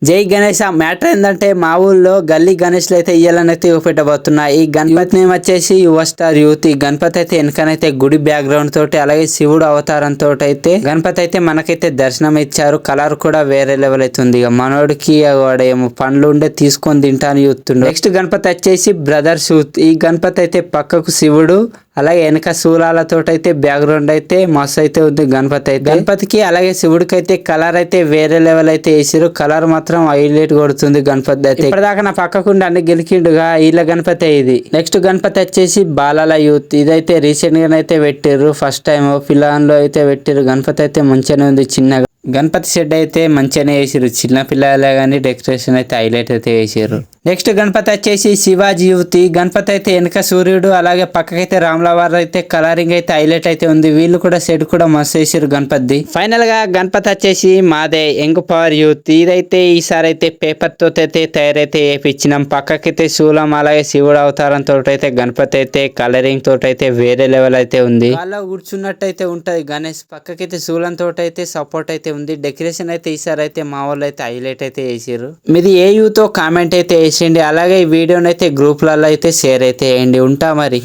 జై గణేష్ మ్యాటర్ ఏంటంటే మా ఊళ్ళో గల్లీ గణేష్లు అయితే ఇయ్యాలనైతే చూపెట్టబోతున్నాయి. ఈ గణపతి నేమ్ వచ్చేసి యువ స్టార్ యూత్. ఈ గణపతి అయితే వెనకనైతే గుడి బ్యాక్గ్రౌండ్ తోటి అలాగే శివుడు అవతారం తోటి అయితే గణపతి అయితే మనకైతే దర్శనం ఇచ్చారు. కలర్ కూడా వేరే లెవెల్ అయితే ఉంది. ఇక మనోడికి ఏమో పండ్లు ఉండే తీసుకొని తింటాను చూస్తుండు. నెక్స్ట్ గణపతి వచ్చేసి బ్రదర్స్ యూత్. ఈ గణపతి అయితే పక్కకు శివుడు అలాగే వెనక శూలాలతో అయితే బ్యాక్గ్రౌండ్ అయితే మస్తు అయితే ఉంది. గణపతి అయితే గణపతికి అలాగే శివుడికి అయితే కలర్ అయితే వేరే లెవెల్ అయితే వేసారు. కలర్ మాత్రం హైలైట్ కొడుతుంది గణపతి అయితే. ఇప్పటిదాకా నా పక్కకుండా అన్ని గెలికిండుగా వీళ్ళ గణపతి ఇది. నెక్స్ట్ గణపతి వచ్చేసి బాలాల యూత్. ఇదైతే రీసెంట్ గానైతే పెట్టారు. ఫస్ట్ టైం ఫిలాన్ లో అయితే పెట్టారు. గణపతి అయితే మంచిగానే ఉంది. చిన్నగా గణపతి షెడ్ అయితే మంచిగానే వేసారు. చిన్న పిల్లలే కానీ డెకరేషన్ అయితే హైలైట్ అయితే వేసారు. నెక్స్ట్ గణపతి వచ్చేసి శివాజీ యువతి. గణపతి అయితే వెనక సూర్యుడు అలాగే పక్కకైతే రాములవారు అయితే కలరింగ్ అయితే హైలైట్ అయితే ఉంది. వీళ్ళు కూడా సెట్ కూడా మస్తు వేసారు గణపతి. ఫైనల్ గా గణపతి వచ్చేసి మాదే యంగ్ పవర్ యూత్. ఇదైతే ఈసారి అయితే పేపర్ తో అయితే తయారైతే వేయించినాం. పక్కకైతే శూలం అలాగే శివుడు అవతారం తోటి అయితే గణపతి అయితే కలరింగ్ తోటి అయితే వేరే లెవెల్ అయితే ఉంది. వాళ్ళ కూర్చున్నట్టు అయితే ఉంటది గణేష్. పక్కకైతే శూలం తోటి అయితే సపోర్ట్ అయితే ఉంది. డెకరేషన్ అయితే ఈసారి అయితే మా వాళ్ళు అయితే హైలైట్ అయితే వేసారు. మీది ఏ యూతో కామెంట్ అయితే వేసేయండి. అలాగే ఈ వీడియోని అయితే గ్రూప్లలో అయితే షేర్ అయితే వేయండి. ఉంటా మరి.